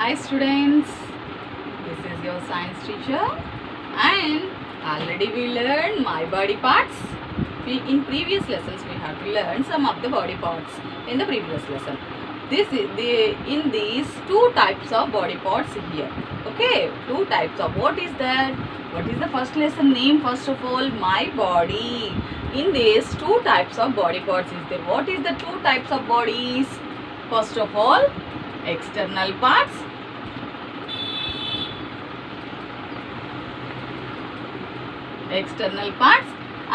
Hi students, this is your science teacher and already we learned my body parts. In previous lessons we have to learn some of the body parts in the previous lesson. In these two types of body parts here. Okay, two types of what is that? What is the first lesson name? First of all, my body. In these two types of body parts is there. What is the two types of bodies? First of all, external parts. External parts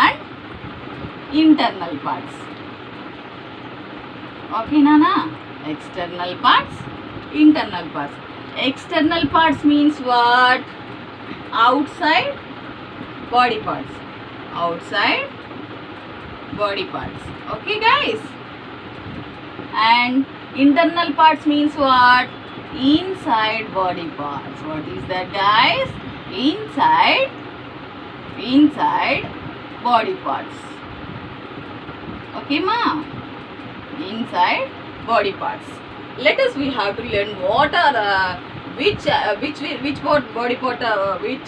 and internal parts. Okay, Nana? External parts, internal parts. External parts means what? Outside body parts. Outside body parts. Okay, guys? And internal parts means what? Inside body parts. What is that, guys? Inside body parts. Okay, ma? Inside body parts. Let us we have to learn what are which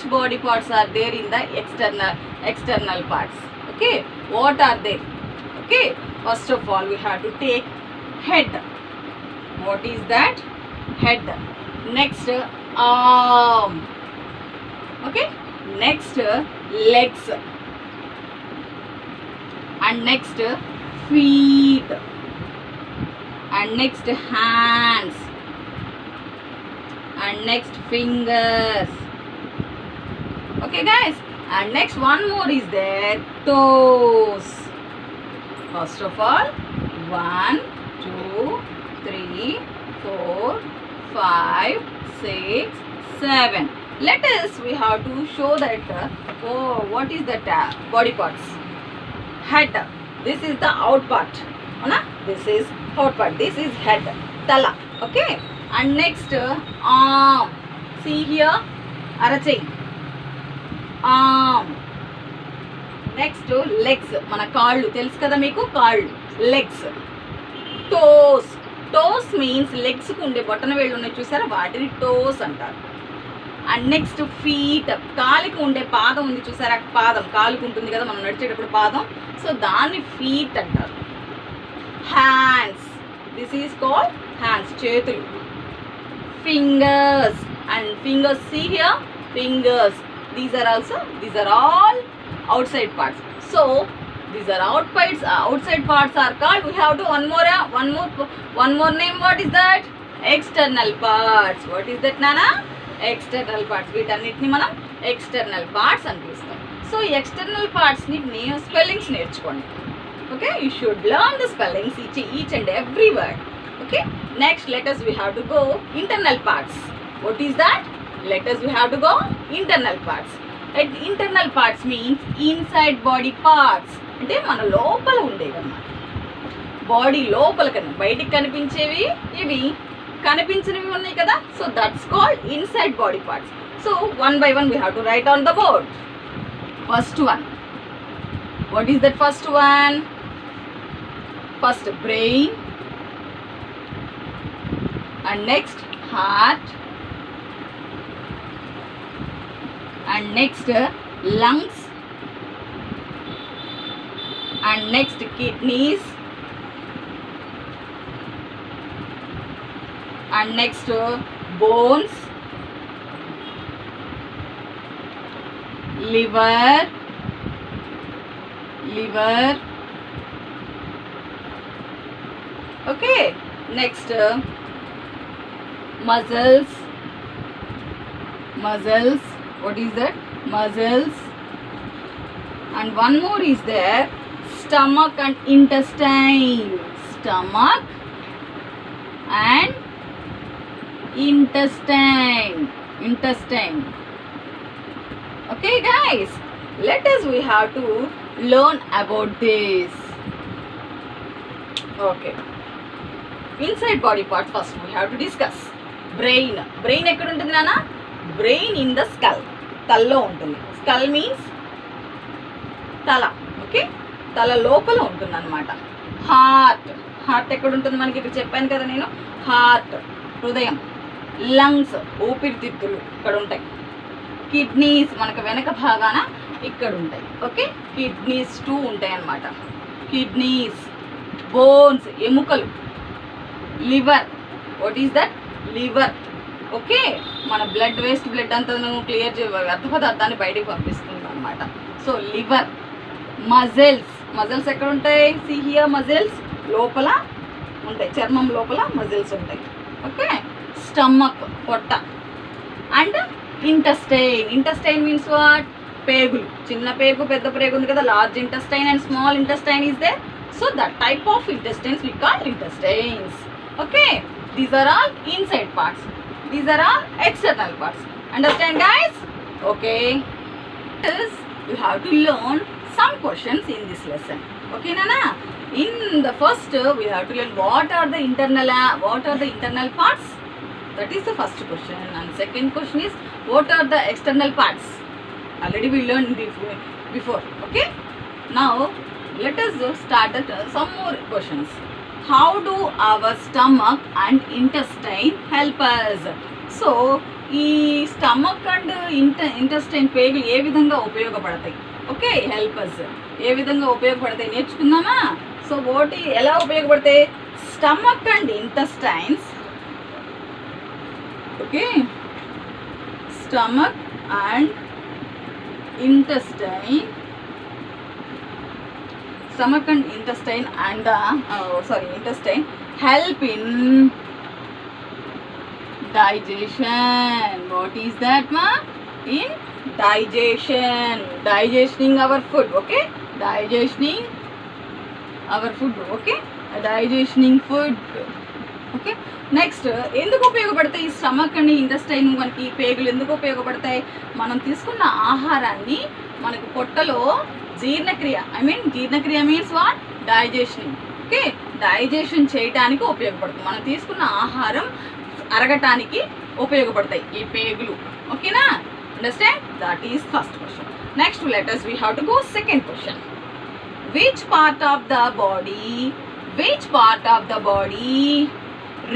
body parts are there in the external parts. Okay, what are they? Okay, first of all we have to take head. What is that? Head. Next, arm. Okay, next, legs, and next, feet, and next, hands, and next, fingers. Okay, guys, and next one more is there, toes. First of all, 1 2 3 4 5 6 7. Let us we have to show that what is that body parts. Head, this is the out part, this is out part, this is head, tala. Okay, and next, arm. See here, arachai, arm. Next, legs, mana kaallu telusu kada meeku, kaallu, legs. Toes means legs ku unde bottom vellu unnai chusara, vaatini toes antaru. And next, feet, కాలికి ఉండే పాదం ఉంది చూసారా, పాదం కాలుకు ఉంటుంది కదా మనం నడిచేటప్పుడు పాదం, సో దాన్ని ఫీట్ అంటారు. Hands, this is called hands, చేతులు. Fingers, and fingers, see here, fingers, these are all outside parts. So these are outside parts are called, we have to one more name. What is that? External parts. What is that, Nana? External parts. వీటన్నిటిని మనం external parts అని పిలుస్తాం. So external parts ని spellings నేర్చుకోండి. Okay, you should learn the spellings each and every word. Okay, next let us we have to go internal parts. What is that? Let us we have to go internal parts. Internal parts means inside body parts. అంటే మన లోపల ఉండేవి అన్నమాట. Body లోపల కన్నా బయటికి కనిపించేవి ఇవి, కనిపించినవి ఉన్నాయి కదా, so that's called inside body parts. So one by one we have to right on the board. First one, what is that first one? First brain, and next heart, and next lungs, and next kidneys, and next bones, liver, okay, next muscles, what is that? Muscles, and one more is there, stomach and intestine, stomach and intestine. Okay, guys, let us we have to learn about this. Okay, inside body parts first we have to discuss. Brain ekkada untundi nana? Brain in the skull, tallo untundi. Skull means tala. Okay, tala lopala untundi annamata. Heart ఎక్కడ ఉంటుంది మనకి? ఇక్కడ చెప్పాను కదా నేను, heart, హృదయం. Lungs ఊపిరితిత్తులు ఇక్కడ ఉంటాయి. కిడ్నీస్ మనకు వెనక భాగాన ఇక్కడ ఉంటాయి. ఓకే, కిడ్నీస్ 2 ఉంటాయి అన్నమాట. కిడ్నీస్, బోన్స్ ఎముకలు, liver, what is that? Liver. Okay, మన వేస్ట్ బ్లడ్ అంతా క్లియర్ వ్యర్థ పదార్థాన్ని బయటికి పంపిస్తుంది అనమాట. So liver. మజిల్స్ ఎక్కడ ఉంటాయి? సీ హియర్ మజిల్స్ లోపల ఉంటాయి, చర్మం లోపల మజిల్స్ ఉంటాయి. ఓకే, స్టమక్ పొట్ట. And intestine means what? పేగులు. చిన్న పేగు పెద్ద పేగు ఉంది కదా, large intestine and small intestine is there. So that type of intestines we call intestines. Okay, these are all inside parts, these are all external parts. Understand guys? Okay, this you have to learn some questions in this lesson. Okay nana, in the first we have to learn what are the internal parts. That is the first question. And second question is what are the external parts. Already we learned before. Okay, now let us start some more questions. How do our stomach and intestine help us? So ఈ stomach and intestine పేగులు ఏ విధంగా ఉపయోగపడతాయి? Okay, help us ఏ విధంగా ఉపయోగపడతాయి నేర్చుకుందామా? So ఎలా ఉపయోగపడతాయి? Stomach and intestines. Okay, stomach and intestine help in digestion. What is that ma? In digesting our food. Okay, digesting our food. Okay, digesting food. Okay, next ఎందుకు ఉపయోగపడతాయి ఈ stomach and intestine? మనకి పేగులు ఎందుకు ఉపయోగపడతాయి? మనం తీసుకున్న ఆహారాన్ని మనకు పొట్టలో జీర్ణక్రియ means what? Digestion. Okay, digestion చేయడానికి ఉపయోగపడుతుంది. మనం తీసుకున్న ఆహారం అరగటానికి ఉపయోగపడతాయి ఈ పేగులు. ఓకేనా? Understand? That is first question. Next we have to go second question. Which part of the body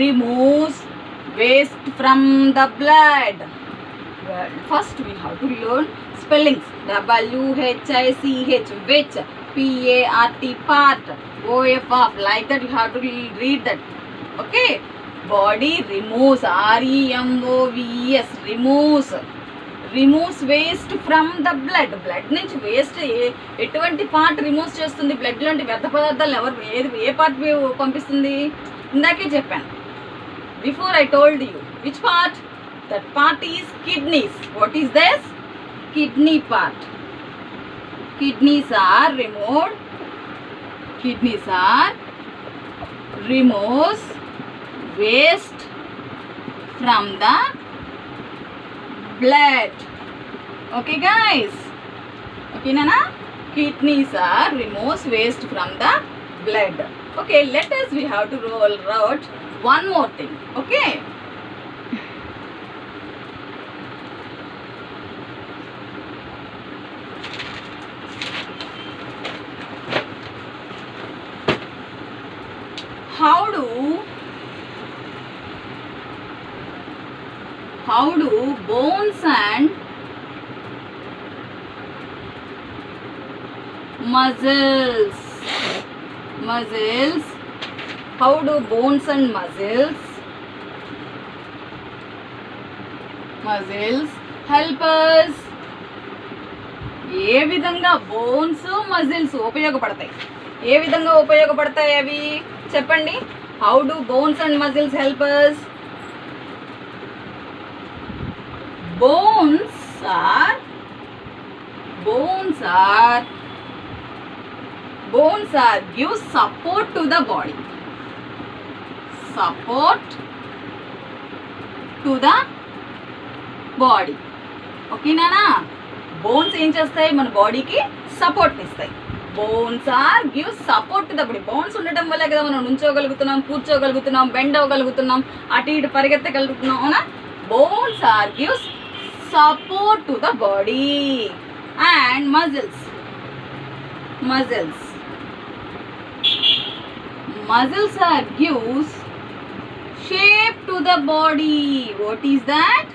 removes waste from the blood? Well, first we have to learn spellings. WHICH, which, PART, part, OF, like that you have to read that. Okay, body removes, REMOVES, removes waste from the blood. Blood నుంచి waste ఎటువంటి part remove చేస్తుంది? Blood లాంటి వ్యర్థ పదార్థాలు ఏ part పంపిస్తుంది? ఇందాకే చెప్పాను, before I told you. Which part? That part is kidneys. What is this? Kidney part. Kidneys are removes waste from the blood. Okay guys? Okay nana? Kidneys are removes waste from the blood. Okay, we have to roll out one more thing. Okay, how do bones and muscles how do bones and muscles help us? ఏ విధంగా bones muscles ఉపయోగపడతాయి? ఏ విధంగా ఉపయోగపడతాయి అవి చెప్పండి? How do bones and muscles help us? Bones are give support to the body. Okay nana? Bones ఏం చేస్తాయి? మన బాడీకి సపోర్ట్ ఇస్తాయి. Bones or give support to the body. Bones ఉండటం వల్ల కదా మనం నుంచోగలుగుతున్నాం, కూర్చోగలుగుతున్నాం, బెండ్ అవ్వగలుగుతున్నాం, అటు ఇటు పరిగెత్తగలుగుతున్నాం. అవునా? Bones are gives support to the body. And muscles are gives shape to the body. What is that?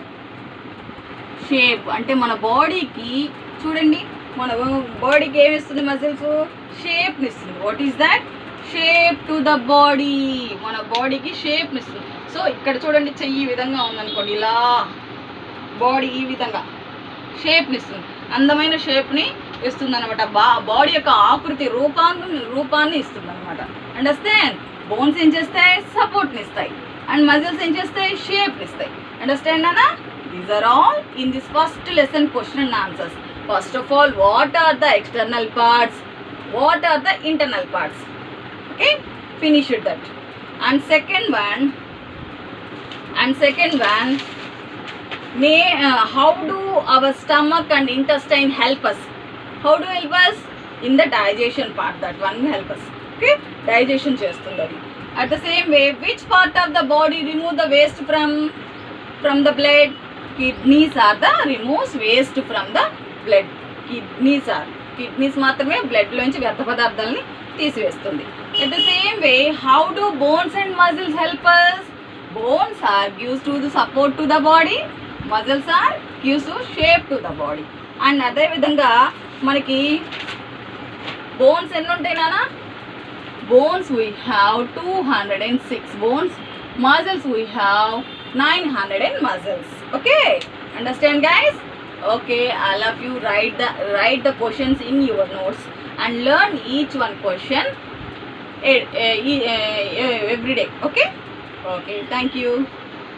Shape అంటే మన బాడీకి చూడండి, మన బాడీకి ఏమి ఇస్తుంది? మజిల్స్ షేప్ని ఇస్తుంది. What is that? Shape to the body. మన బాడీకి షేప్ని ఇస్తుంది. సో ఇక్కడ చూడండి, చెయ్యి ఈ విధంగా ఉందనుకోండి, ఇలా బాడీ ఈ విధంగా షేప్ని ఇస్తుంది, అందమైన షేప్ని ఇస్తుంది అనమాట. బాడీ యొక్క ఆకృతి రూపాన్ని ఇస్తుంది అనమాట. అండర్స్టాండ్? బోన్స్ ఏం చేస్తాయి? సపోర్ట్ని ఇస్తాయి. అండ్ మజిల్స్ ఏం చేస్తాయి? షేప్ని ఇస్తాయి. అండర్స్టాండ్ అన్నా? These are all in this first lesson question and answers. First of all, what are the external parts? What are the internal parts? Okay, finish it that. And second one, how do our stomach and intestine help us? How do help us? In the digestion part, that one will help us. Okay, digestion చేస్తుంది అది. At the same way, which part of the body remove the waste from the blood? Kidneys are the removes waste from the blood. Kidneys మాత్రమే blood లోంచి వ్యర్థ పదార్థాలని తీసివేస్తుంది. At the same way, how do bones and muscles help us? Bones are gives to the support to the body. Muscles are gives to shape to the body. And అదే విధంగా మనకి bones ఎన్ని ఉంటాయి నాన్న? Bones we have 206 bones. Muscles we have 900 muscles. Okay, understand guys? Okay, all of you write the questions in your notes and learn each one question every day. Okay, thank you.